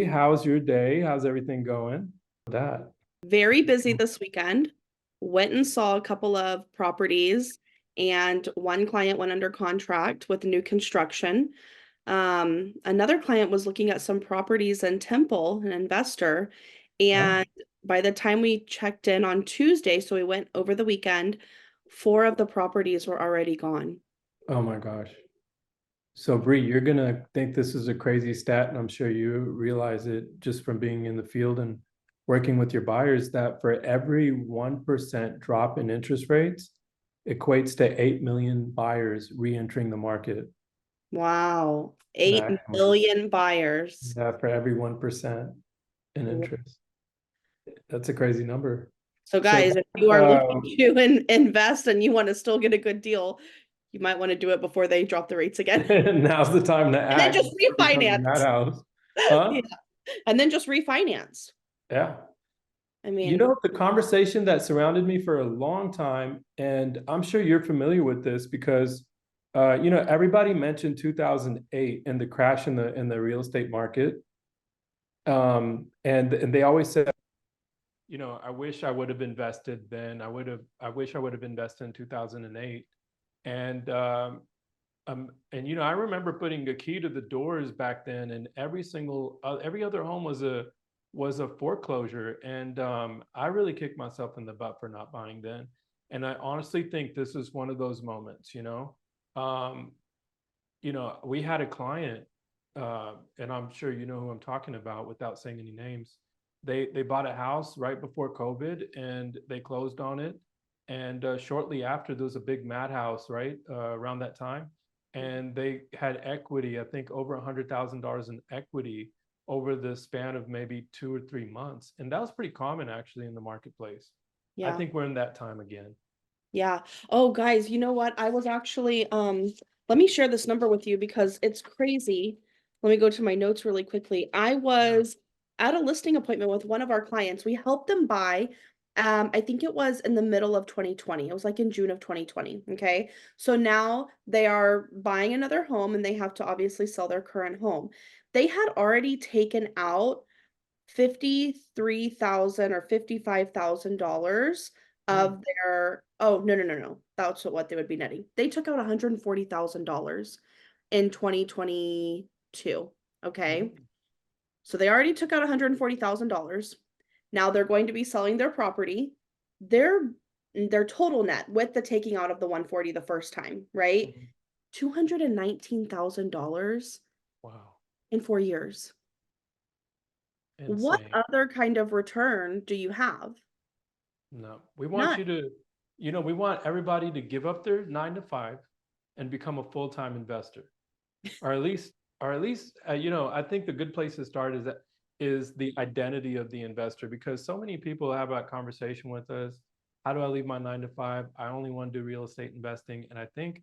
How's your day? How's everything going? That. Very busy this weekend. Went and saw a couple of properties, and one client went under contract with new construction. Another client was looking at some properties in Temple, an investor, Oh, and by the time we checked in on Tuesday, so we went over the weekend, four of the properties were already gone. oh my gosh. So Bree, you're gonna think this is a crazy stat, and I'm sure you realize it just from being in the field and working with your buyers, that for every 1% drop in interest rates equates to 8 million buyers re-entering the market. Wow, 8 Exactly. million buyers. Yeah, for every 1% in interest. That's a crazy number. So So guys, if you are looking to invest and you want to still get a good deal, you might want to do it before they drop the rates again. now's the time to And then act. just Become a refinance. madhouse. Yeah. Huh? And then just refinance. Yeah. I You mean, know, the conversation that surrounded me for a long time, and I'm sure you're familiar with this because, everybody mentioned 2008 and the crash in the real estate market. And they always said, I wish I would have invested then. I wish I would have invested in 2008. And I remember putting a key to the doors back then, and every other home was a foreclosure, and I really kicked myself in the butt for not buying then. And I honestly think this is one of those moments. Um, we had a client, and I'm sure you know who I'm talking about without saying any names. They bought a house right before COVID, and they closed on it. And shortly after, there was a big madhouse, right, around that time, and they had equity. I think over $100,000 in equity over the span of maybe 2 or 3 months, and that was pretty common actually in the marketplace. I yeah. think we're in that time again. Yeah. Oh, guys, you know what? I was actually let me share this number with you because it's crazy. Let me go to my notes really quickly. I Yeah. was at a listing appointment with one of our clients. We helped them buy I think it was in the middle of 2020. It was like in June of 2020, okay? So now they are buying another home and they have to obviously sell their current home. They had already taken out 53,000 or $55,000 Hmm. of their, oh, no. That's what they would be netting. They took out $140,000 in 2022. Okay. Hmm. So they already took out $140,000. Now they're going to be selling their property. Their total net with the taking out of the 140 the first time, right? Hmm. $219,000 Wow. in 4 years. What Insane. other kind of return do you have? No, we want None. you to, we want everybody to give up their 9 to 5 and become a full-time investor, or at least, I think the good place to start is the identity of the investor, because so many people have that conversation with us. How do I leave my 9 to 5? I only want to do real estate investing, and I think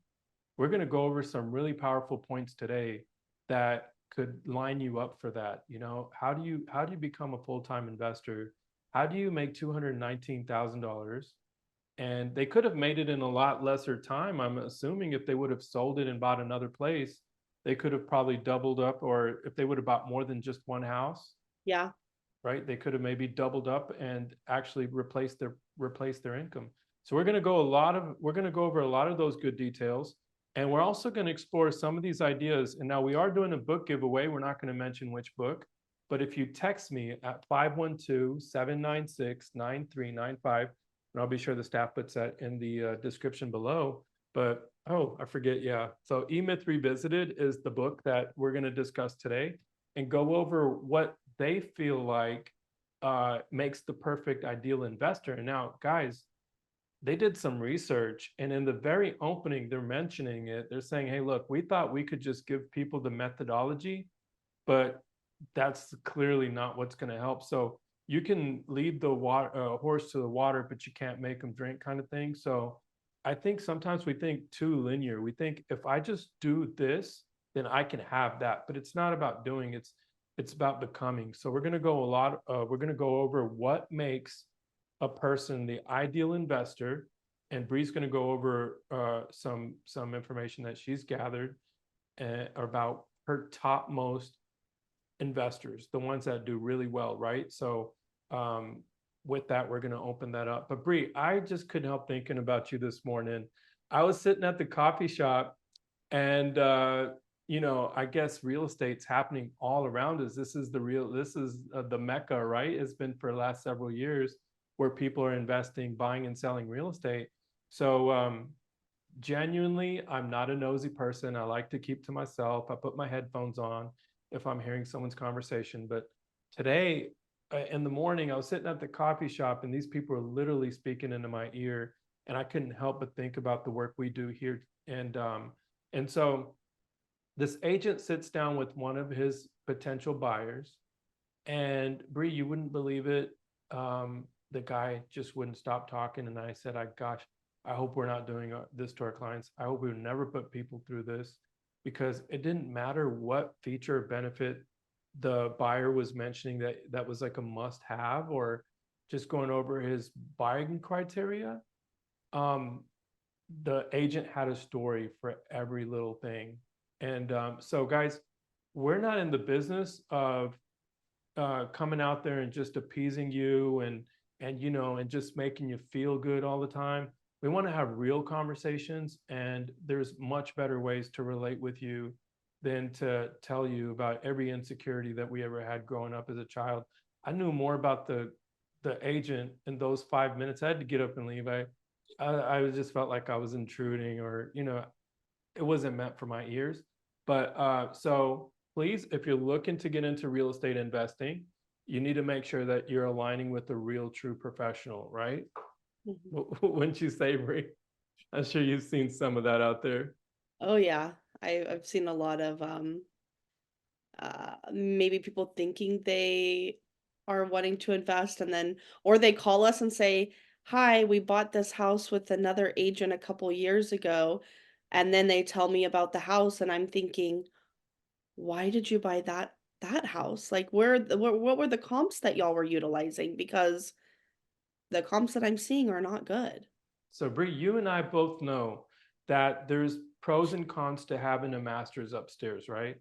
we're going to go over some really powerful points today that could line you up for that. How do you become a full-time investor? How do you make $219,000? And they could have made it in a lot lesser time. I'm assuming if they would have sold it and bought another place, they could have probably doubled up, or if they would have bought more than just one house, Yeah. right? They could have maybe doubled up and actually replaced their income. So we're going to go over a lot of those good details, and we're also going to explore some of these ideas. And now we are doing a book giveaway. We're not going to mention which book, but if you text me at 512-796-9395, and I'll be sure the staff puts that in the description below. But oh, I forget. Yeah. So E-Myth Revisited is the book that we're going to discuss today and go over what they feel like makes the perfect ideal investor. And now, guys, they did some research, and in the very opening, they're mentioning it. They're saying, hey, look, we thought we could just give people the methodology, but that's clearly not what's going to help. So you can lead the horse to the water, but you can't make them drink, kind of thing. So I think sometimes we think too linear. We think if I just do this, then I can have that. But it's not about doing. It's about becoming. So we're going to go a lot. We're going to go over what makes a person the ideal investor, and Bree's going to go over some information that she's gathered about her topmost investors, the ones that do really well, right? So with that, we're going to open that up. But Bree, I just couldn't help thinking about you this morning. I was sitting at the coffee shop, and I guess real estate's happening all around us. This is the Mecca, right? It's been for the last several years where people are investing, buying and selling real estate. So genuinely, I'm not a nosy person. I like to keep to myself. I put my headphones on if I'm hearing someone's conversation. But today, in the morning, I was sitting at the coffee shop, and these people were literally speaking into my ear, and I couldn't help but think about the work we do here. And so this agent sits down with one of his potential buyers, and Bree, you wouldn't believe it. The guy just wouldn't stop talking, and I said, gosh, I hope we're not doing this to our clients. I hope we would never put people through this, because it didn't matter what feature or benefit the buyer was mentioning that was like a must have, or just going over his buying criteria. The agent had a story for every little thing. And so guys, we're not in the business of coming out there and just appeasing you and just making you feel good all the time. We want to have real conversations, and there's much better ways to relate with you than to tell you about every insecurity that we ever had growing up as a child. I knew more about the agent in those 5 minutes. I had to get up and leave. I just felt like I was intruding, or it wasn't meant for my ears. But so please, if you're looking to get into real estate investing, you need to make sure that you're aligning with a real, true professional, right? Wouldn't you say, Brie? I'm sure you've seen some of that out there. Oh yeah, I've seen a lot of maybe people thinking they are wanting to invest, and then or they call us and say, "Hi, we bought this house with another agent a couple years ago," and then they tell me about the house, and I'm thinking, "Why did you buy that house? Like, what were the comps that y'all were utilizing? Because the comps that I'm seeing are not good." So, Bree, you and I both know that there's pros and cons to having a master's upstairs, right?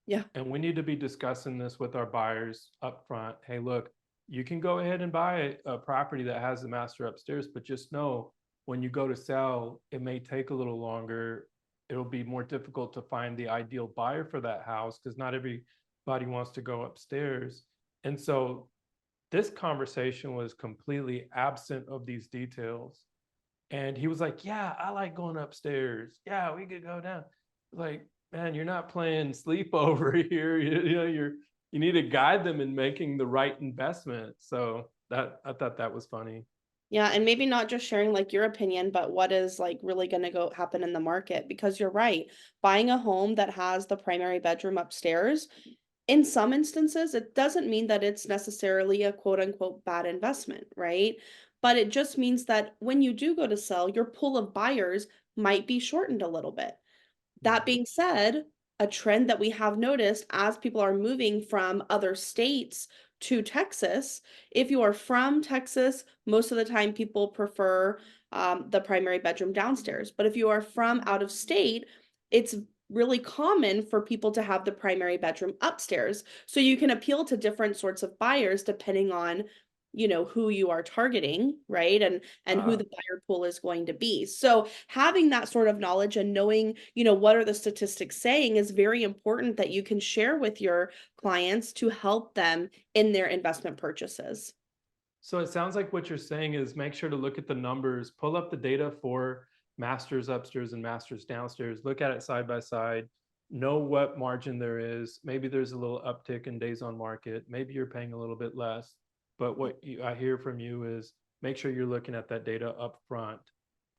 Yeah. And we need to be discussing this with our buyers up front. Hey, look, you can go ahead and buy a property that has the master upstairs, but just know when you go to sell, it may take a little longer. It'll be more difficult to find the ideal buyer for that house, because not everybody wants to go upstairs. And so this conversation was completely absent of these details. And he was like, yeah, I like going upstairs. Yeah, we could go down. Like, man, you're not playing sleepover here. You need to guide them in making the right investment. So that, I thought that was funny. Yeah, and maybe not just sharing like your opinion, but what is like really going to go happen in the market, because you're right. Buying a home that has the primary bedroom upstairs, in some instances, it doesn't mean that it's necessarily a quote unquote bad investment, right? But it just means that when you do go to sell, your pool of buyers might be shortened a little bit. That Mhm. being said, a trend that we have noticed as people are moving from other states to Texas, if you are from Texas, most of the time people prefer the primary bedroom downstairs. But if you are from out of state, it's really common for people to have the primary bedroom upstairs. So you can appeal to different sorts of buyers depending on who you are targeting, right? And who Ah, the buyer pool is going to be. So having that sort of knowledge and knowing, what are the statistics saying is very important, that you can share with your clients to help them in their investment purchases. so it sounds like what you're saying is make sure to look at the numbers, pull up the data for masters upstairs and masters downstairs, look at it side by side, know what margin there is. Maybe there's a little uptick in days on market. Maybe you're paying a little bit less. But I hear from you is make sure you're looking at that data up front,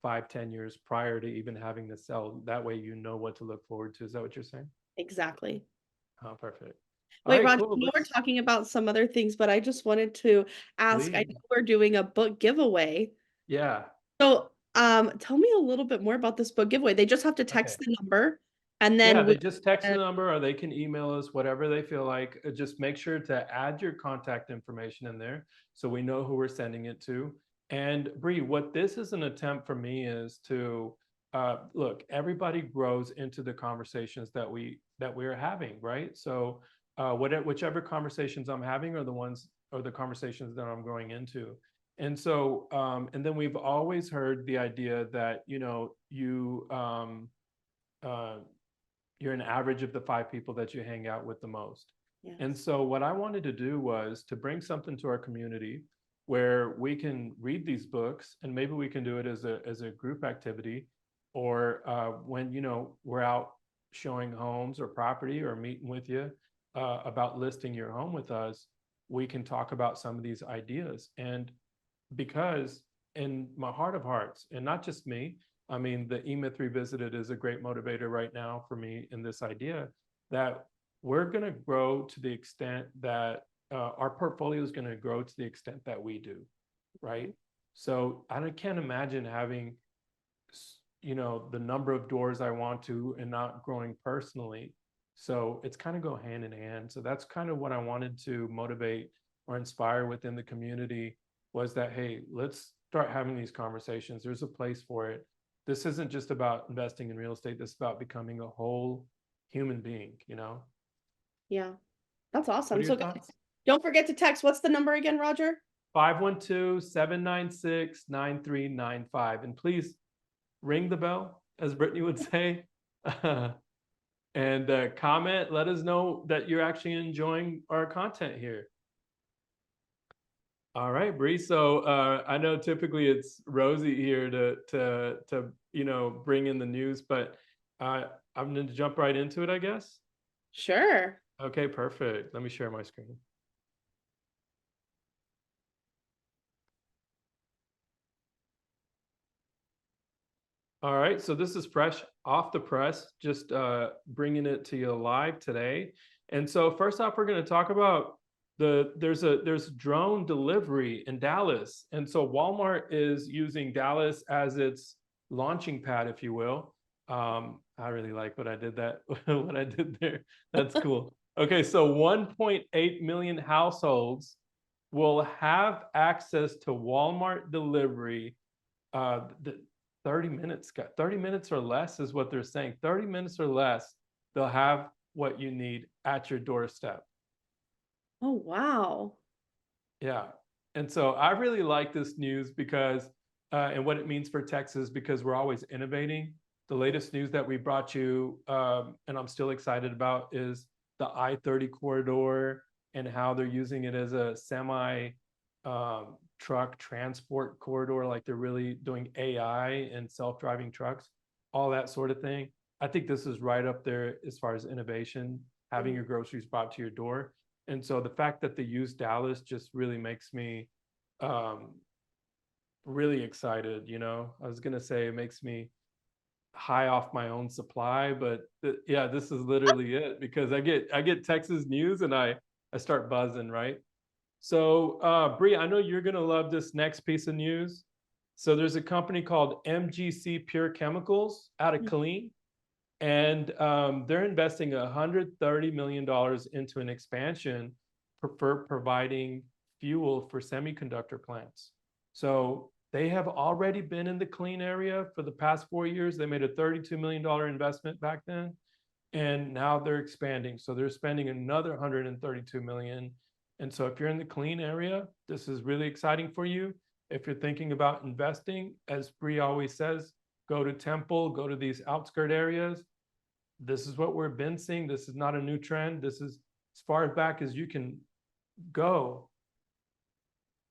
5, 10 years prior to even having the sell. That way you know what to look forward to. Is that what you're saying? Exactly. Oh, perfect. All Wait, right, Roger, cool. I know we're Let's talking about some other things, but I just wanted to ask, I leave. know we're doing a book giveaway. Yeah. So, tell me a little bit more about this book giveaway. They just have to Okay. text the number, and Yeah, then they just text the number, or they can email us, whatever they feel like. Just make sure to add your contact information in there so we know who we're sending it to. And Bree, what this is an attempt for me is to look, everybody grows into the conversations that we are having, right? So whichever conversations I'm having are the ones or the conversations that I'm going into. And so, and then we've always heard the idea that, uh, you're an average of the 5 people that you hang out with the most. And Yes. so what I wanted to do was to bring something to our community where we can read these books, and maybe we can do it as a group activity, or when we're out showing homes or property or meeting with you about listing your home with us, we can talk about some of these ideas. And because in my heart of hearts, and not just me, I mean, the E-Myth Revisited is a great motivator right now for me in this idea that we're going to grow to the extent that our portfolio is going to grow to the extent that we do, right? So I can't imagine having, the number of doors I want to and not growing personally. So it's kind of go hand in hand. So that's kind of what I wanted to motivate or inspire within the community, was that, hey, let's start having these conversations. There's a place for it. This isn't just about investing in real estate. This is about becoming a whole human being, Yeah. That's What awesome. are your So guys, thoughts? don't forget to text. What's the number again, Roger? 512-796-9395. And please ring the bell, as Brittany would say. And comment, let us know that you're actually enjoying our content here. All right, Bree. So I know typically it's Rosie here to bring in the news, but I'm going to jump right into it, I guess. Sure. Okay, perfect. Let me share my screen. All right, so this is fresh off the press, just bringing it to you live today. And so first off, we're going to talk about there's drone delivery in Dallas. And so Walmart is using Dallas as its launching pad, if you will. I really like what I did there. That's cool. Okay, so 1.8 million households will have access to Walmart delivery. The 30 minutes, 30 minutes or less is what they're saying. 30 minutes or less, they'll have what you need at your doorstep. Oh, wow. Yeah. And so I really like this news because, and what it means for Texas, because we're always innovating. The latest news that we brought you, and I'm still excited about, is the I-30 corridor and how they're using it as a semi truck transport corridor. Like they're really doing AI and self-driving trucks, all that sort of thing. I think this is right up there as far as innovation, having your groceries brought to your door. And so the fact that they use Dallas just really makes me really excited. I was going to say it makes me high off my own supply, but yeah, this is literally it, because I get Texas news and I start buzzing, right? So Bree, I know you're going to love this next piece of news. So there's a company called MGC Pure Chemicals out of Killeen, and they're investing $130 million into an expansion for providing fuel for semiconductor plants. So they have already been in the Killeen area for the past 4 years. They made a $32 million investment back then, and now they're expanding. So they're spending another $132 million. And so if you're in the Killeen area, this is really exciting for you. If you're thinking about investing, as Bree always says, go to Temple, go to these outskirt areas. This is what we've been seeing. This is not a new trend. This is as far back as you can go.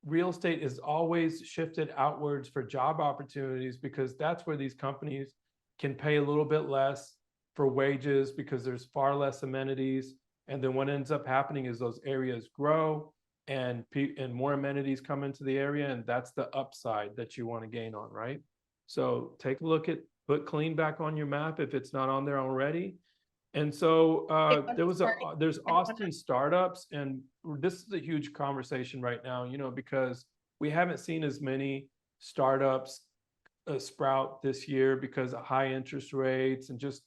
Real estate is always shifted outwards for job opportunities, because that's where these companies can pay a little bit less for wages, because there's far less amenities. And then what ends up happening is those areas grow and more amenities come into the area, and that's the upside that you want to gain on, right? So take a look at, put Killeen back on your map if it's not on there already. And so there's Austin startups, and this is a huge conversation right now, because we haven't seen as many startups sprout this year because of high interest rates and just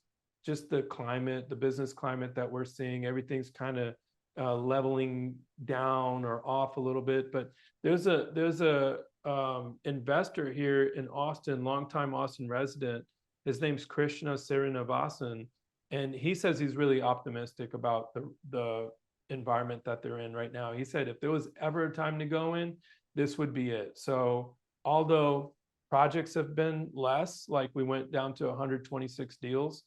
the climate, the business climate that we're seeing. Everything's kind of leveling down or off a little bit. But there's a investor here in Austin, longtime Austin resident. His name's Krishna Srinivasan. And he says he's really optimistic about the environment that they're in right now. He said if there was ever a time to go in, this would be it. So although projects have been less, like we went down to 126 deals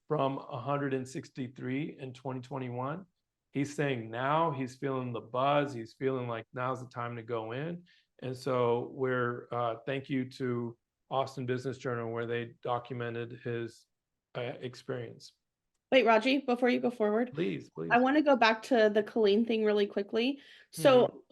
from 163 in 2021, he's saying now he's feeling the buzz. He's feeling like now's the time to go in. And so we're thank you to Austin Business Journal, where they documented his experience. Wait, Raji, before you go forward, Please, I please. want to go back to the Killeen thing really quickly. Mhm. So,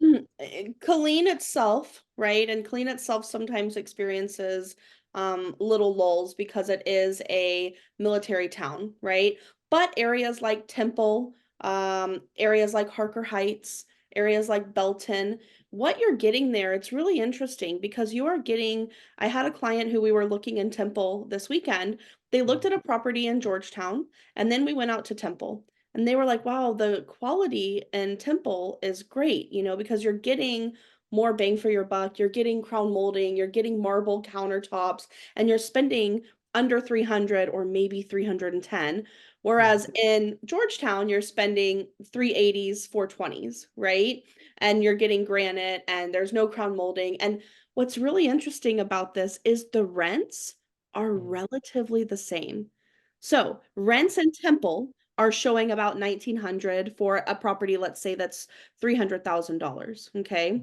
Killeen itself, right? And Killeen itself sometimes experiences little lulls because it is a military town, right? But areas like Temple, areas like Harker Heights, areas like Belton, what you're getting there, it's really interesting because you are getting, I had a client who we were looking in Temple this weekend. They looked at a property in Georgetown, and then we went out to Temple. And they were like, wow, the quality in Temple is great, you know, because you're getting more bang for your buck. You're getting crown molding, you're getting marble countertops, and you're spending under 300 or maybe 310. Whereas in Georgetown, you're spending 380s, 420s, right? And you're getting granite and there's no crown molding. And what's really interesting about this is the rents are Mhm. relatively the same. So rents in Temple are showing about 1900 for a property, let's say that's $300,000. Okay.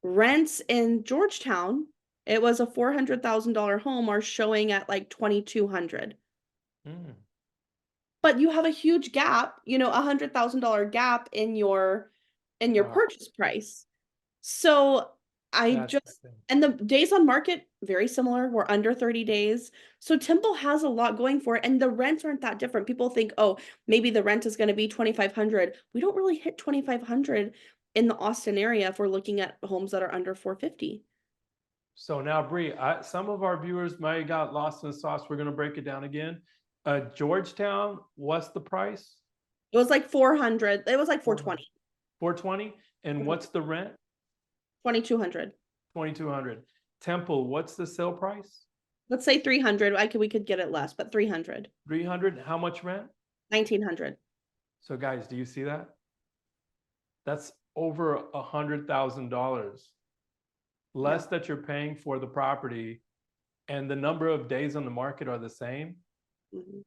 Rents in Georgetown, it was a $400,000 home, are showing at like 2200. Mm. But you have a huge gap, you know, $100,000 gap in your Wow, purchase price. So I that's the just, thing. and the days on market, very similar. We're under 30 days. So Temple has a lot going for it. And the rents aren't that different. People think, oh, maybe the rent is going to be 2,500. We don't really hit 2,500 in the Austin area if we're looking at homes that are under 450. So now, Bree, some of our viewers might have got lost in the sauce. We're going to break it down again. Georgetown, what's the price? It was like 400. It was like 400. 420, 420. And what's the rent? 2,200. 2200. Temple, what's the sale price? Let's say 300. We could get it less, but 300, 300. How much rent? 1,900. So guys, do you see that? That's over $100,000 Yeah. less that you're paying for the property, and the number of days on the market are the same. Mhm.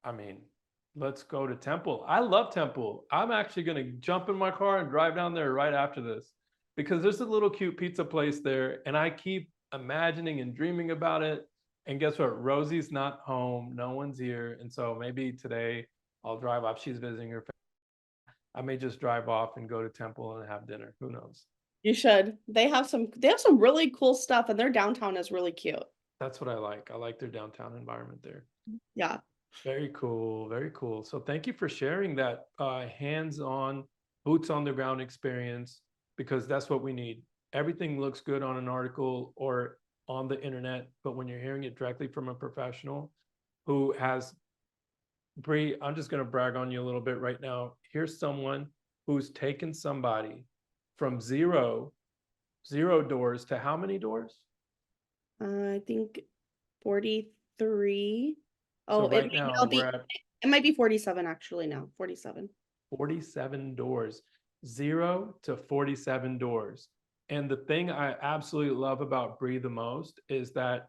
I mean, let's go to Temple. I love Temple. I'm actually going to jump in my car and drive down there right after this, because there's a little cute pizza place there, and I keep imagining and dreaming about it. And guess what? Rosie's not home. No one's here. And so maybe today I'll drive off. She's visiting her family. I may just drive off and go to Temple and have dinner. Who knows? You should. They have some really cool stuff and their downtown is really cute. That's what I like. I like their downtown environment there. Yeah. Very cool. Very cool. So thank you for sharing that hands-on, boots on the ground experience, because that's what we need. Everything looks good on an article or on the internet, but when you're hearing it directly from a professional who has, Bree, I'm just going to brag on you a little bit right now. Here's someone who's taken somebody from zero doors to how many doors? I think 43. So Oh, right now we're at it might be 47 actually now. 47. 47 doors, 0 to 47 doors. And the thing I absolutely love about Bree the most is that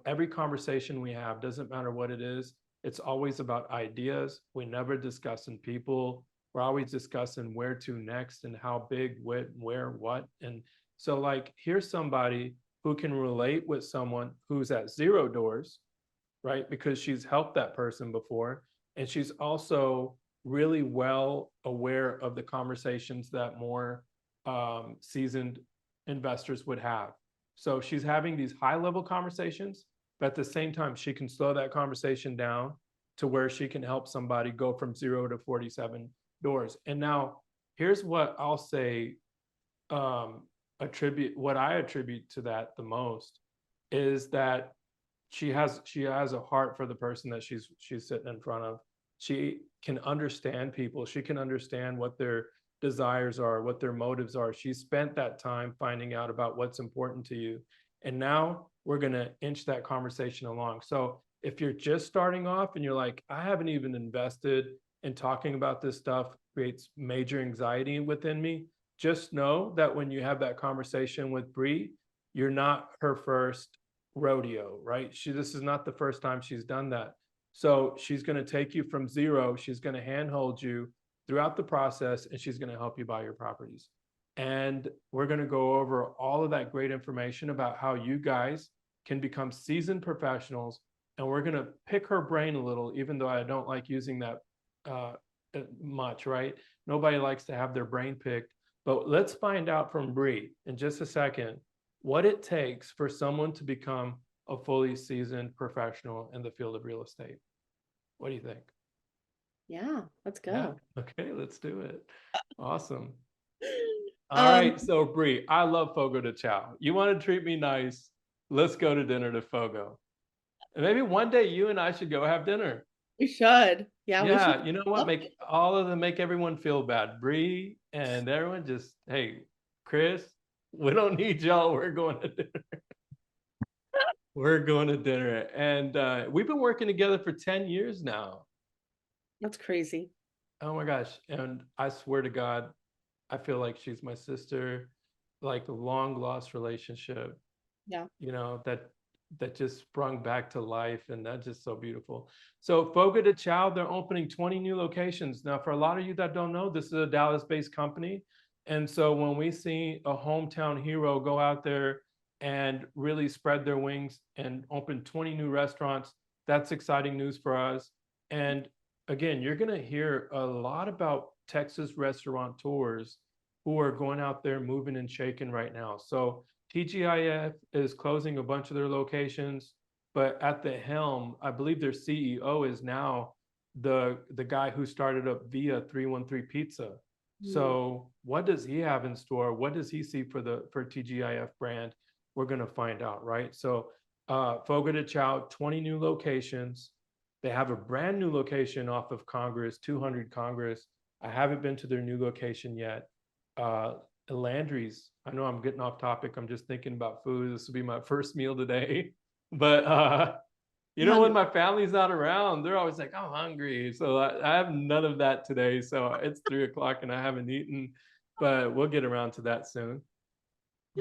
every conversation we have, doesn't matter what it is, it's always about ideas. We never discussing people. We're always discussing where to next and how big, where, what. And so, like, here's somebody who can relate with someone who's at 0 doors, right? Because she's helped that person before. And she's also really well aware of the conversations that more seasoned investors would have. So she's having these high level conversations, but at the same time, she can slow that conversation down to where she can help somebody go from 0 to 47 doors. And now here's what I'll say, what I attribute to that the most is that she has a heart for the person that she's sitting in front of. She can understand people. She can understand what their desires are, what their motives are. She spent that time finding out about what's important to you. And now we're going to inch that conversation along. So if you're just starting off and you're like, I haven't even invested and talking about this stuff creates major anxiety within me. Just know that when you have that conversation with Bree, you're not her first rodeo, right? This is not the first time she's done that. So she's going to take you from zero. She's going to handhold you throughout the process, and she's going to help you buy your properties. And we're going to go over all of that great information about how you guys can become seasoned professionals. And we're going to pick her brain a little, even though I don't like using that uh, much, right? Nobody likes to have their brain picked. But let's find out from Bree in just a second what it takes for someone to become a fully seasoned professional in the field of real estate. What do you think? Yeah, let's Yeah. go. Okay, let's do it. Awesome. All Um, right. So Bree, I love Fogo de Chao. You want to treat me nice? Let's go to dinner to Fogo. And maybe one day you and I should go have dinner. we should. Yeah, we should. Yeah, you know what? Make all of them, make everyone feel bad. Bree and everyone just, hey, Chris, we don't need y'all. We're going to dinner. We're going to dinner. And we've been working together for 10 years now. That's crazy. Oh my gosh. And I swear to God, I feel like she's my sister, like a long lost relationship, Yeah. that just sprung back to life, and that's just so beautiful. So Fogo de Chao, they're opening 20 new locations. Now, for a lot of you that don't know, this is a Dallas-based company. And so when we see a hometown hero go out there and really spread their wings and open 20 new restaurants, that's exciting news for us. And again, you're going to hear a lot about Texas restaurateurs who are going out there moving and shaking right now. So TGIF is closing a bunch of their locations, but at the helm, I believe their CEO is now the guy who started up Via 313 Pizza. So what does he have in store? What does he see for TGIF brand? We're going to find out, right? So Fogo de Chao, 20 new locations. They have a brand new location off of Congress, 200 Congress. I haven't been to their new location yet. Landry's. I know I'm getting off topic. I'm just thinking about food. This will be my first meal today. But when my family's not around, they're always like, I'm hungry. So I have none of that today. So it's 3 o'clock and I haven't eaten, but we'll get around to that soon.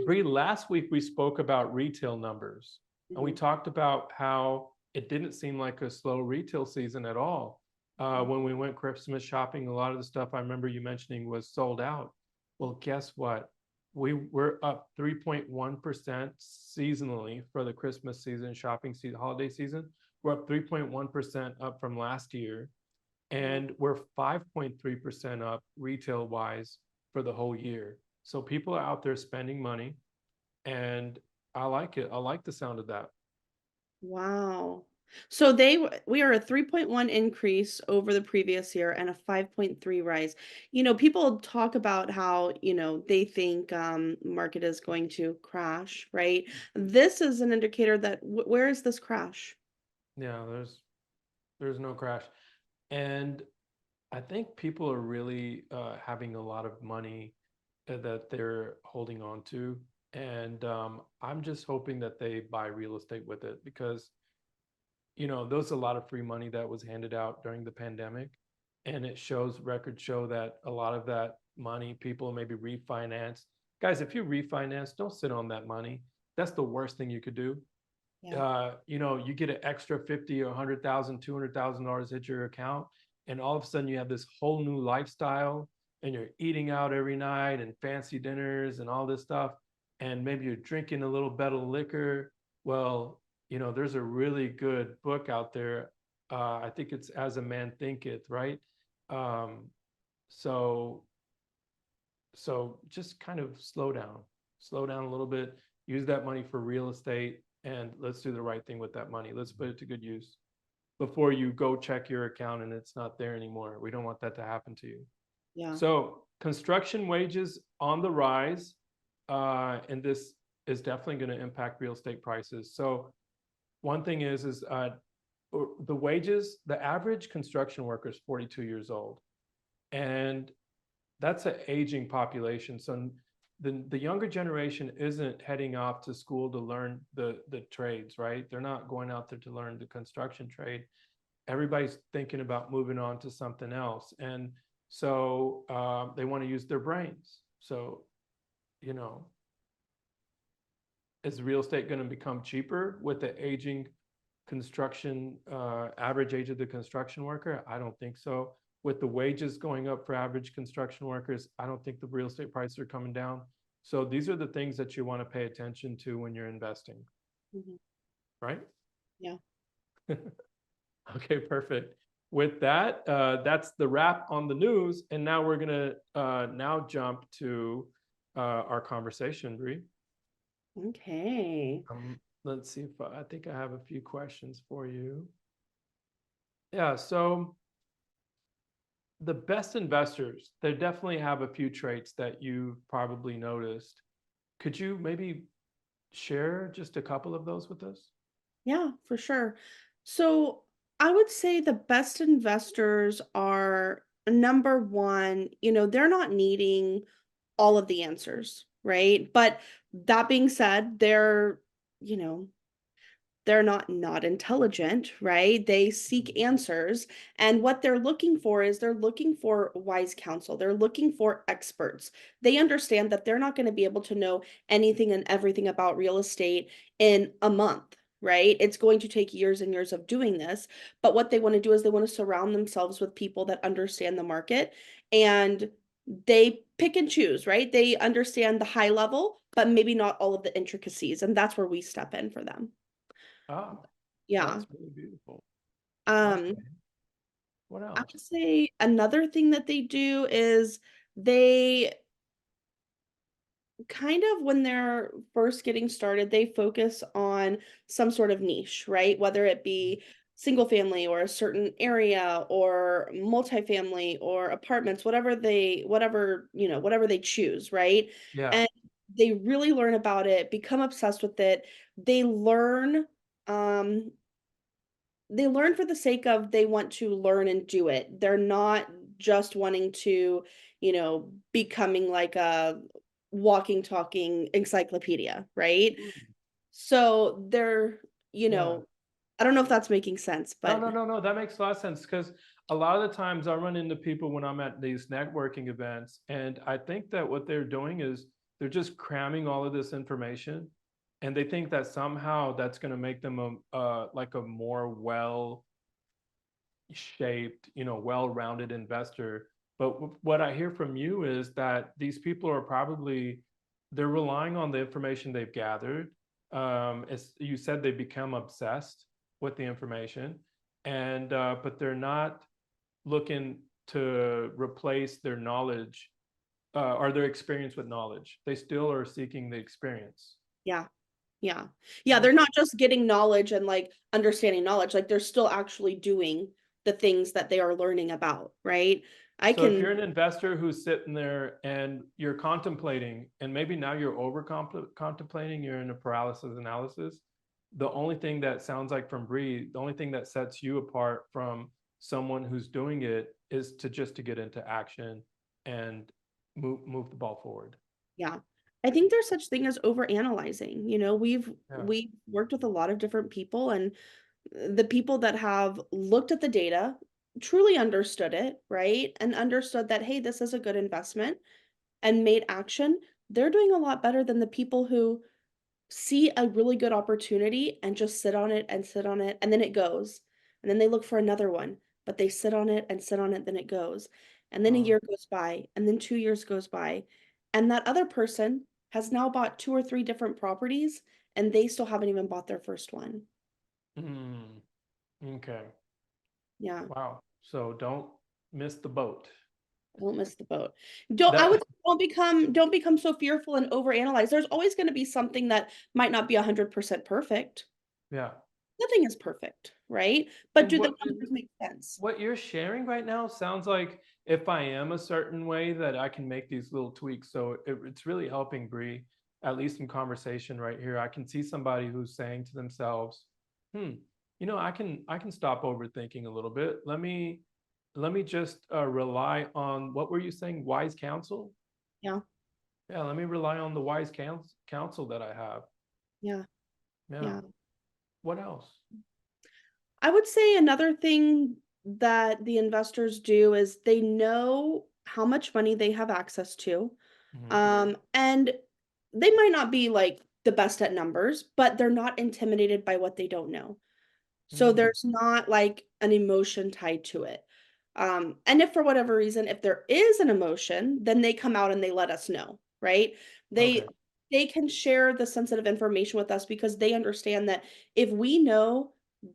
Bree, last week we spoke about retail numbers, and we talked about how it didn't seem like a slow retail season at all. When we went Christmas shopping, a lot of the stuff I remember you mentioning was sold out. Well, guess what? We were up 3.1% seasonally for the Christmas season, shopping season, holiday season. We're up 3.1% up from last year, and we're 5.3% up retail wise for the whole year. So people are out there spending money, and I like it. I like the sound of that. Wow. So we are a 3.1 increase over the previous year and a 5.3 rise. People talk about how, they think market is going to crash, right? This is an indicator that where is this crash? Yeah, there's no crash. And I think people are really having a lot of money that they're holding on to. And I'm just hoping that they buy real estate with it, because there's a lot of free money that was handed out during the pandemic. And records show that a lot of that money, people maybe refinance. Guys, if you refinance, don't sit on that money. That's the worst thing you could do. Yeah. You get an extra 50 or 100,000, $200,000 hit your account, and all of a sudden you have this whole new lifestyle, and you're eating out every night and fancy dinners and all this stuff, and maybe you're drinking a little bit of liquor. Well, there's a really good book out there. I think it's As a Man Thinketh, right? Um, so just kind of slow down a little bit, use that money for real estate, and let's do the right thing with that money. Let's put it to good use before you go check your account and it's not there anymore. We don't want that to happen to you. Yeah. So construction wages on the rise, and this is definitely going to impact real estate prices. So one thing is the wages, the average construction worker is 42 years old. And that's an aging population. So the younger generation isn't heading off to school to learn the trades, right? They're not going out there to learn the construction trade. everybody's thinking about moving on to something else. And so they want to use their brains. So, you know, is real estate going to become cheaper with the aging construction, average age of the construction worker? I don't think so. With the wages going up for average construction workers, I don't think the real estate prices are coming down. So these are the things that you want to pay attention to when you're investing, Mhm. right? Yeah. Okay, perfect. With that, that's the wrap on the news. And now we're gonna now jump to our conversation, Bree. Okay. Let's see if I think I have a few questions for you. Yeah, so the best investors, they definitely have a few traits that you've probably noticed. Could you maybe share just a couple of those with us? Yeah, for sure. So I would say the best investors are number one, they're not needing all of the answers, right? But that being said, you know, they're not intelligent, right? They seek answers, and what they're looking for is they're looking for wise counsel. They're looking for experts. They understand that they're not going to be able to know anything and everything about real estate in a month, right? It's going to take years and years of doing this, but what they want to do is they want to surround themselves with people that understand the market, and they pick and choose, right? They understand the high level, but maybe not all of the intricacies, and that's where we step in for them. Oh, Yeah. that's really beautiful. Um, Okay, what I else? would say another thing that they do is they kind of, when they're first getting started, they focus on some sort of niche, right? Whether it be single family or a certain area or multifamily or apartments, whatever they choose, right? Yeah. And they really learn about it, become obsessed with it. They learn um they learn for the sake of they want to learn and do it. They're not just wanting to, becoming like a walking, talking encyclopedia, right? Mm. So they're, you Yeah. know, I don't know if that's making sense, No, but no, no, no. That makes a lot of sense because a lot of the times I run into people when I'm at these networking events, and I think that what they're doing is they're just cramming all of this information, and they think that somehow that's going to make them like a more well-shaped, well-rounded investor. But what I hear from you is that these people are probably they're relying on the information they've gathered. As you said, they become obsessed with the information, and but they're not looking to replace their knowledge or their experience with knowledge. They still are seeking the experience. yeah. Yeah. Yeah, they're Okay. not just getting knowledge and like understanding knowledge, like they're still actually doing the things that they are learning about, right? I So if can you're an investor who's sitting there and you're contemplating, and maybe now you're over contemplating, you're in a paralysis analysis, the only thing that sounds like from Bree, the only thing that sets you apart from someone who's doing it is to get into action and move the ball forward. Yeah. I think there's such thing as overanalyzing. Yeah. We've worked with a lot of different people, and the people that have looked at the data, truly understood it, right? And understood that, hey, this is a good investment and made action. They're doing a lot better than the people who see a really good opportunity and just sit on it and sit on it, and then it goes. And then they look for another one, but they sit on it and sit on it, then it goes. And then a Uh, year goes by, and then 2 years goes by. And that other person has now bought two or three different properties, and they still haven't even bought their first one. mm, okay. Yeah, Wow. So don't miss the boat. don't miss the boat. Don't I would That say don't become so fearful and overanalyze. There's always going to be something that might not be 100% perfect. yeah. Nothing is perfect, right? But And do the numbers make sense? what you're sharing right now sounds like if I am a certain way that I can make these little tweaks. So it's really helping Bree, at least in conversation right here. I can see somebody who's saying to themselves, hmm, I can stop overthinking a little bit. Let me just rely on what were you saying? Wise counsel? Yeah, Yeah, let me rely on the wise counsel that I have. yeah, Yeah. yeah. What else? I would say another thing that the investors do is they know how much money they have access to. Mhm. And they might not be like the best at numbers, but they're not intimidated by what they don't know. So Mm, there's not like an emotion tied to it. And if for whatever reason, if there is an emotion, then they come out and they let us know, right? They okay. they can share the sensitive information with us because they understand that if we know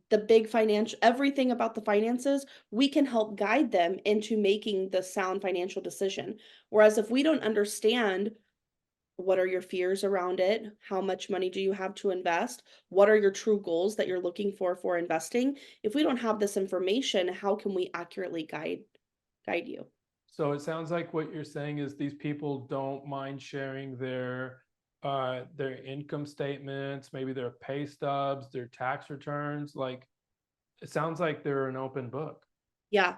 the big financial everything about the finances, we can help guide them into making the sound financial decision. Whereas if we don't understand what are your fears around it? How much money do you have to invest? What are your true goals that you're looking for investing? If we don't have this information, how can we accurately guide you? So it sounds like what you're saying is these people don't mind sharing their income statements, maybe their pay stubs, their tax returns. Like it sounds like they're an open book. Yeah.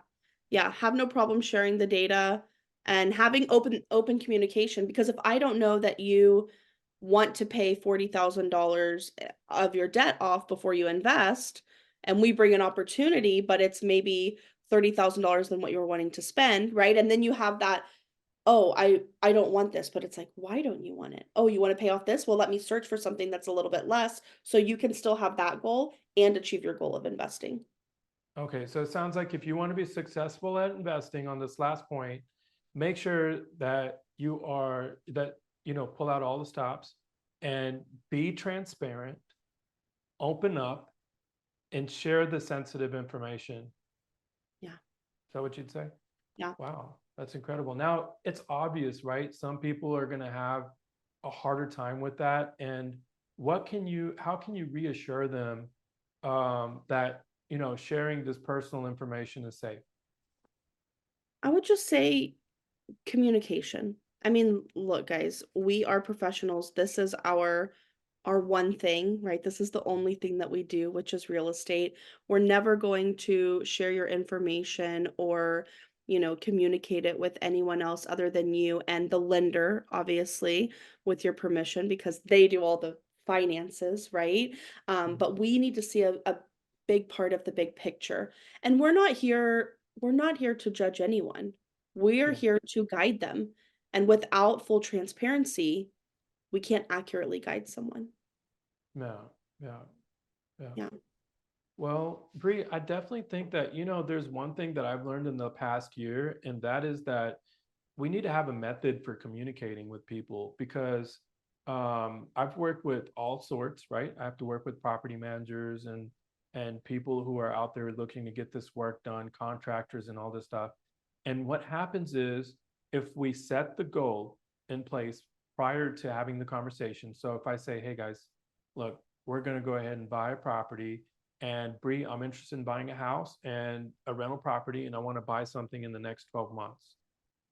Yeah, have no problem sharing the data and having open communication because if I don't know that you want to pay $40,000 of your debt off before you invest and we bring an opportunity but it's maybe $30,000 than what you're wanting to spend, right? And then you have that, "Oh, I don't want this." But it's like, "Why don't you want it?" "Oh, you want to pay off this? Well, let me search for something that's a little bit less so you can still have that goal and achieve your goal of investing." Okay, so it sounds like if you want to be successful at investing on this last point, make sure that pull out all the stops and be transparent, open up, and share the sensitive information. Yeah. Is that what you'd say? Yeah. Wow, that's incredible. Now, it's obvious, right? Some people are going to have a harder time with that. And how can you reassure them that, sharing this personal information is safe? I would just say communication. I mean, look, guys, we are professionals. This is our one thing, right? This is the only thing that we do, which is real estate. We're never going to share your information or, communicate it with anyone else other than you and the lender, obviously, with your permission, because they do all the finances, right? Mhm. But we need to see a big part of the big picture. And we're not here to judge anyone. We're Yeah, here to guide them. And without full transparency, we can't accurately guide someone. yeah, yeah, yeah. Yeah. Well, Bree, I definitely think that, there's one thing that I've learned in the past year, and that is that we need to have a method for communicating with people because I've worked with all sorts, right? I have to work with property managers and people who are out there looking to get this work done, contractors and all this stuff. And what happens is if we set the goal in place prior to having the conversation. So if I say, hey guys, look, we're going to go ahead and buy a property. And Bree, I'm interested in buying a house and a rental property, and I want to buy something in the next 12 months.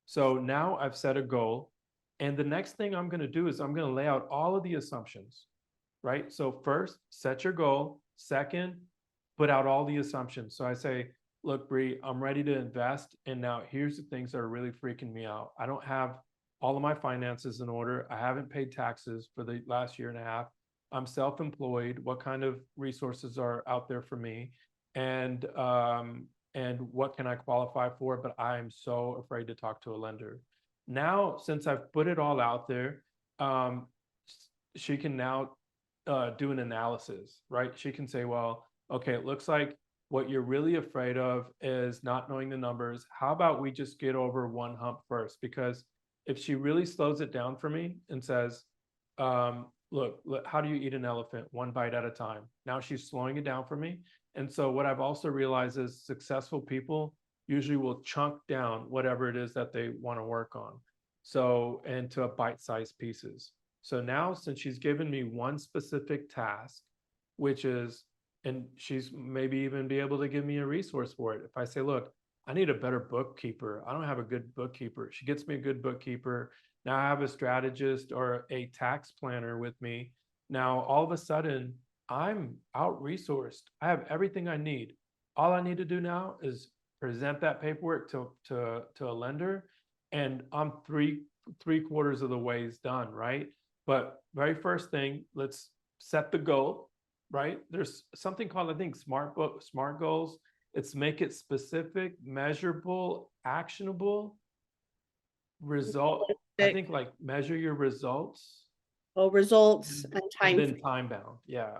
So now I've set a goal. And the next thing I'm going to do is I'm going to lay out all of the assumptions, right? So first, set your goal. Second, put out all the assumptions. So I say, look, Bree, I'm ready to invest. And now here's the things that are really freaking me out. I don't have all of my finances in order. I haven't paid taxes for the last year and a half. I'm self-employed. What kind of resources are out there for me? And what can I qualify for? But I'm so afraid to talk to a lender. Now, since I've put it all out there, um, she can now do an analysis, right? She can say, well, okay, it looks like what you're really afraid of is not knowing the numbers. How about we just get over one hump first? Because if she really slows it down for me and says, look, how do you eat an elephant? One bite at a time. Now she's slowing it down for me. And so what I've also realized is successful people usually will chunk down whatever it is that they want to work on. So into bite-sized pieces. So now, since she's given me one specific task, which is, and she's maybe even be able to give me a resource for it. If I say, look, I need a better bookkeeper. I don't have a good bookkeeper. She gets me a good bookkeeper. Now I have a strategist or a tax planner with me. Now, all of a sudden, I'm out resourced. I have everything I need. All I need to do now is present that paperwork to a lender, and I'm three quarters of the ways done, right? But very first thing, let's set the goal. right? There's something called, I think, SMART goals. It's make it specific, measurable, actionable, result. I Realistic. think like measure your results Oh, results and, and and time. then time bound. Yeah.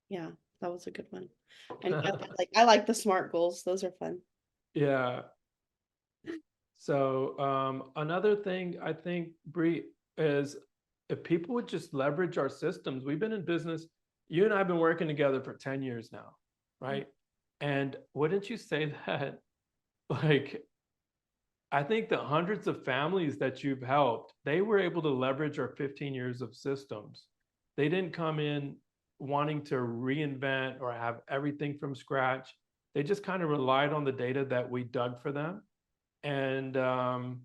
Yeah, that was a good one. And I like the SMART goals. Those are fun. Yeah. So another thing I think, Bree, is if people would just leverage our systems. We've been in business, you and I have been working together for 10 years now, right? And wouldn't you say that, like, I think the hundreds of families that you've helped, they were able to leverage our 15 years of systems. They didn't come in wanting to reinvent or have everything from scratch. They just kind of relied on the data that we dug for them. And I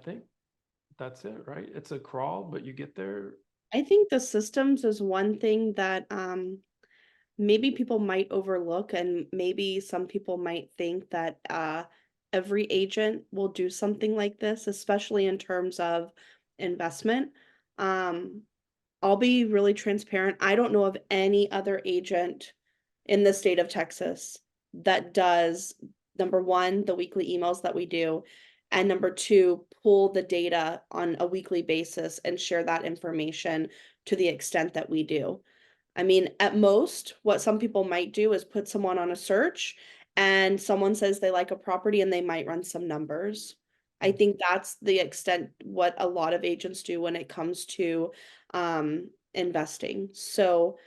think that's it, right? It's a crawl, but you get there. I think the systems is one thing that maybe people might overlook, and maybe some people might think that every agent will do something like this, especially in terms of investment. Um, I'll be really transparent. I don't know of any other agent in the state of Texas that does, number one, the weekly emails that we do, and number two, pull the data on a weekly basis and share that information to the extent that we do. I mean, at most, what some people might do is put someone on a search and someone says they like a property and they might run some numbers. I think that's the extent what a lot of agents do when it comes to investing. So,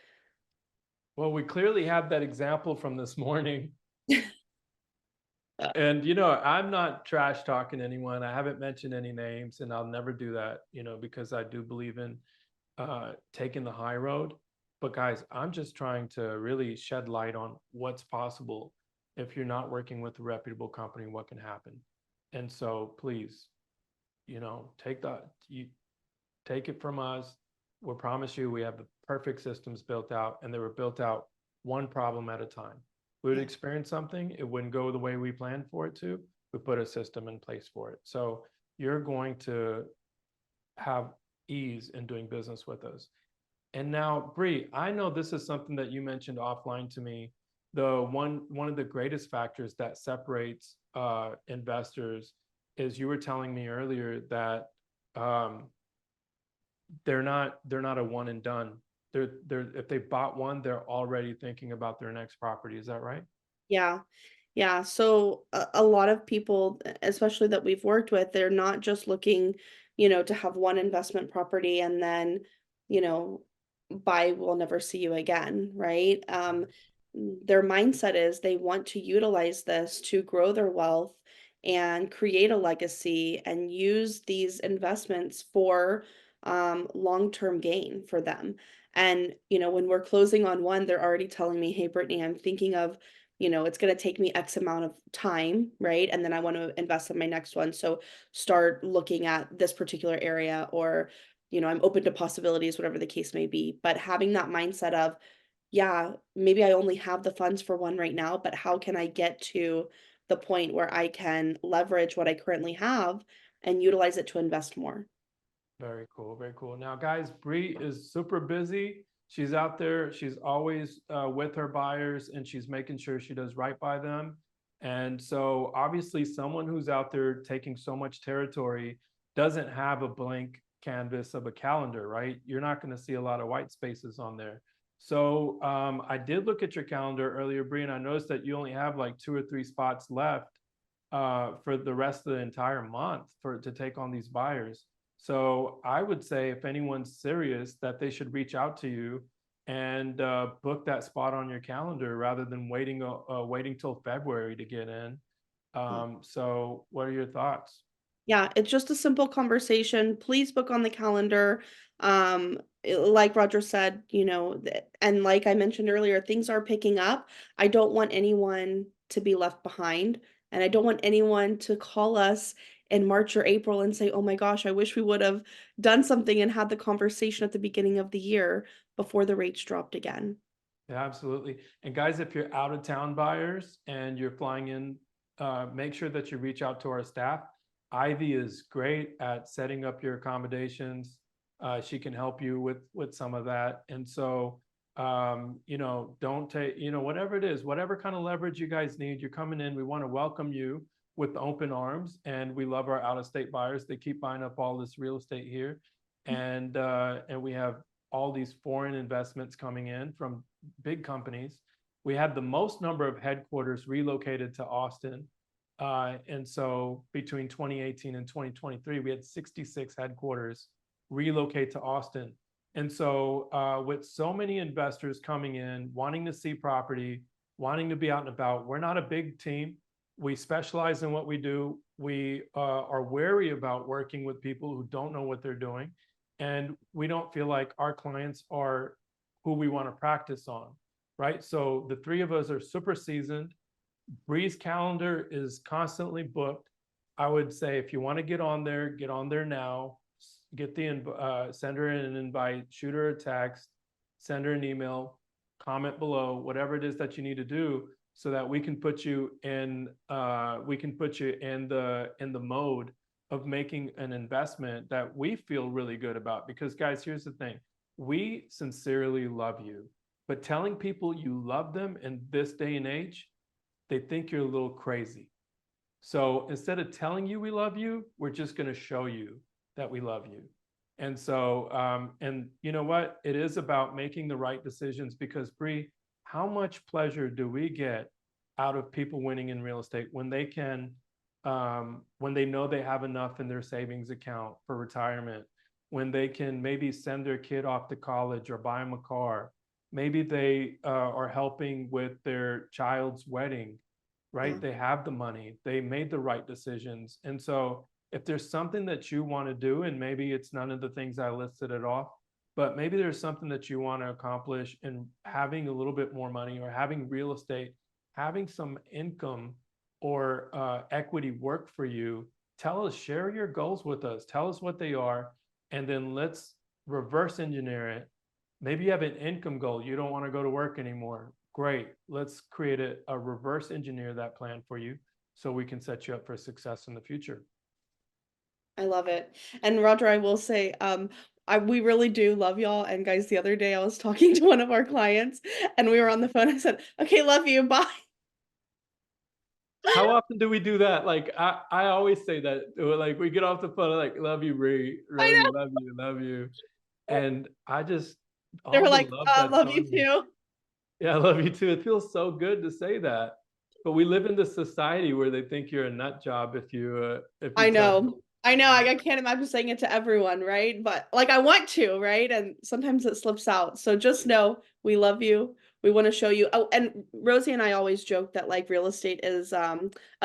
Well, we clearly have that example from this morning. uh, And, I'm not trash talking anyone. I haven't mentioned any names, and I'll never do that, because I do believe in taking the high road. But guys, I'm just trying to really shed light on what's possible if you're not working with a reputable company, what can happen. And so please, you take it from us. We promise you we have the perfect systems built out, and they were built out one problem at a time. We would yeah. experience something, it wouldn't go the way we planned for it to. We put a system in place for it. So you're going to have ease in doing business with us. And now, Bree, I know this is something that you mentioned offline to me. The one of the greatest factors that separates investors is you were telling me earlier that um, they're not a one and done. They're if they bought one, they're already thinking about their next property. Is that right? Yeah. Yeah. So a lot of people, especially that we've worked with, they're not just looking, to have one investment property and then, you know, buy, we'll never see you again, right? Their mindset is they want to utilize this to grow their wealth and create a legacy and use these investments for long-term gain for them. And, when we're closing on one, they're already telling me, hey, Brittany, I'm thinking of it's going to take me X amount of time, right? And then I want to invest in my next one. So start looking at this particular area, or, I'm open to possibilities, whatever the case may be. But having that mindset of, yeah, maybe I only have the funds for one right now, but how can I get to the point where I can leverage what I currently have and utilize it to invest more? Very cool. Very cool. Now, guys, Bree is super busy. She's out there. She's always with her buyers, and she's making sure she does right by them. And so, obviously, someone who's out there taking so much territory doesn't have a blank canvas of a calendar, right? You're not going to see a lot of white spaces on there. So, I did look at your calendar earlier, Bree, and I noticed that you only have like 2 or 3 spots left for the rest of the entire month to take on these buyers. So I would say if anyone's serious, that they should reach out to you and book that spot on your calendar rather than waiting till February to get in. So what are your thoughts? Yeah, it's just a simple conversation. Please book on the calendar. Like Roger said, and like I mentioned earlier, things are picking up. I don't want anyone to be left behind, and I don't want anyone to call us in March or April and say, "Oh my gosh, I wish we would have done something and had the conversation at the beginning of the year before the rates dropped again." Yeah, absolutely. And guys, if you're out of town buyers and you're flying in, make sure that you reach out to our staff. Ivy is great at setting up your accommodations. She can help you with some of that. And so, you know, don't take, you know, whatever it is, whatever kind of leverage you guys need, you're coming in. We want to welcome you with open arms, and we love our out-of-state buyers. They keep buying up all this real estate here, and we have all these foreign investments coming in from big companies. We had the most number of headquarters relocated to Austin. And so between 2018 and 2023, we had 66 headquarters relocate to Austin. And so with so many investors coming in, wanting to see property, wanting to be out and about, we're not a big team. We specialize in what we do. We are wary about working with people who don't know what they're doing. And we don't feel like our clients are who we want to practice on, right? So the three of us are super seasoned. Bree's calendar is constantly booked. I would say if you want to get on there now. Get the send her an invite, shoot her a text, send her an email, comment below, whatever it is that you need to do, so that we can put you in the mode of making an investment that we feel really good about. Because guys, here's the thing, we sincerely love you, but telling people you love them in this day and age, they think you're a little crazy. So instead of telling you we love you, we're just going to show you that we love you. And so, and you know what? It is about making the right decisions, because Bree, how much pleasure do we get out of people winning in real estate when they can, when they know they have enough in their savings account for retirement, when they can maybe send their kid off to college or buy them a car, maybe they are helping with their child's wedding, right? They have the money, they made the right decisions. And so if there's something that you want to do, and maybe it's none of the things I listed it off, but maybe there's something that you want to accomplish in having a little bit more money, or having real estate, having some income or equity work for you, tell us, share your goals with us, tell us what they are, and then let's reverse engineer it. Maybe you have an income goal, you don't want to go to work anymore. Great, let's create a reverse engineer that plan for you so we can set you up for success in the future. I love it. And Roger, I will say, we really do love y'all. And guys, the other day I was talking to one of our clients and we were on the phone. I said, okay, love you. Bye. How often do we do that? Like, I always say that, like, we get off the phone, like, love you, Bree, I love you, know. love you, love you. And I just, They all were the like, love that's love you on me. too. Yeah, I love you too. It feels so good to say that. But we live in this society where they think you're a nut job if you I tell them. know. I know. I can't imagine saying it to everyone, right? But like I want to, right? And sometimes it slips out. So just know we love you. We want to show you. Oh, and Rosie and I always joke that like real estate is a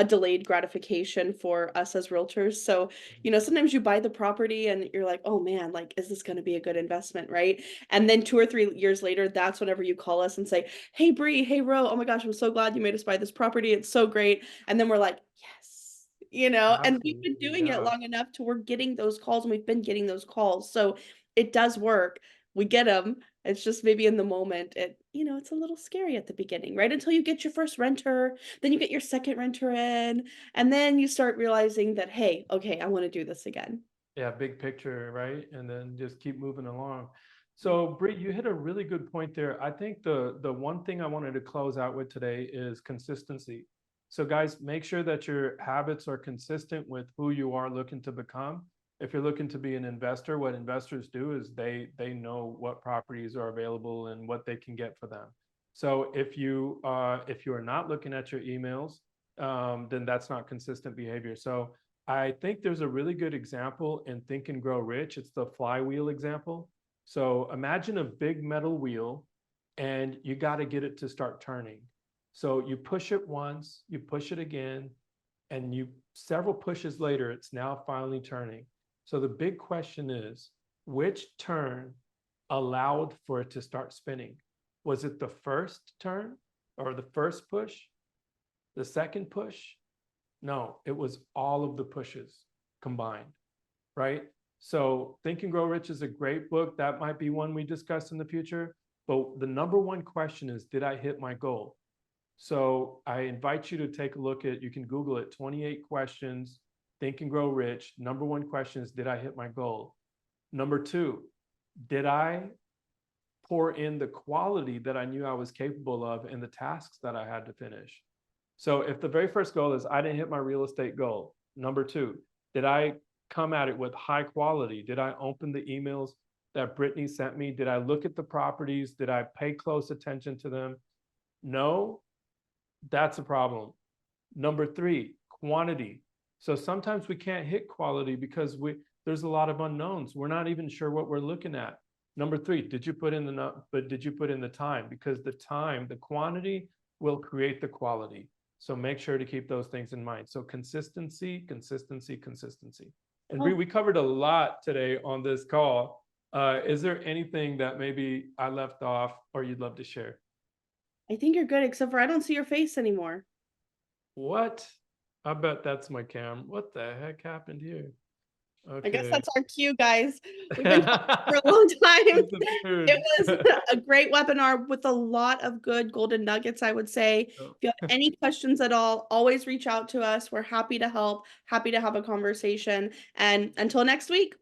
delayed gratification for us as realtors. So, you know, sometimes you buy the property and you're like, oh man, like, is this going to be a good investment, right? And then 2 or 3 years later, that's whenever you call us and say, hey Bree, hey Ro, oh my gosh, I'm so glad you made us buy this property. It's so great. And then we're like, yes. You know, and we've been Absolutely, doing it yeah. long enough to we're getting those calls, and we've been getting those calls. So it does work. We get them. It's just maybe in the moment, it's a little scary at the beginning, right? Until you get your first renter, then you get your second renter in, and then you start realizing that, hey, okay, I want to do this again. Yeah, big picture, right? And then just keep moving along. So, Britt, you hit a really good point there. I think the one thing I wanted to close out with today is consistency. So, guys, make sure that your habits are consistent with who you are looking to become. If you're looking to be an investor, what investors do is they know what properties are available and what they can get for them. So, if you are not looking at your emails, then that's not consistent behavior. So I think there's a really good example in Think and Grow Rich. It's the flywheel example. So imagine a big metal wheel and you got to get it to start turning. So you push it once, you push it again, and you several pushes later, it's now finally turning. So the big question is, which turn allowed for it to start spinning? Was it the first turn or the first push, the second push? No, it was all of the pushes combined, right? So Think and Grow Rich is a great book. That might be one we discuss in the future. But the number one question is, did I hit my goal? So I invite you to take a look at, you can Google it, 28 questions, Think and Grow Rich. Number one question is, did I hit my goal? Number two, did I pour in the quality that I knew I was capable of in the tasks that I had to finish? So if the very first goal is I didn't hit my real estate goal, number two, did I come at it with high quality? Did I open the emails that Brittany sent me? Did I look at the properties? Did I pay close attention to them? No, that's a problem. Number three, quantity. So sometimes we can't hit quality because there's a lot of unknowns. We're not even sure what we're looking at. Number three, did you put in the time? Because the time, the quantity will create the quality. So make sure to keep those things in mind. So consistency, consistency, consistency. And Bree, Oh, we covered a lot today on this call. Is there anything that maybe I left off or you'd love to share? I think you're good, except for I don't see your face anymore. What? I bet that's my cam. What the heck happened here? I guess Okay. that's our cue, guys. We've been talking for a long time. Disappeared. It was a great webinar with a lot of good golden nuggets, I would say. If you have any questions at all, always reach out to us. We're happy to help, happy to have a conversation. And until next week,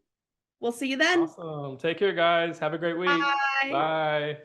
we'll see you then. Awesome. Take care, guys. Have a great week. Bye. Bye.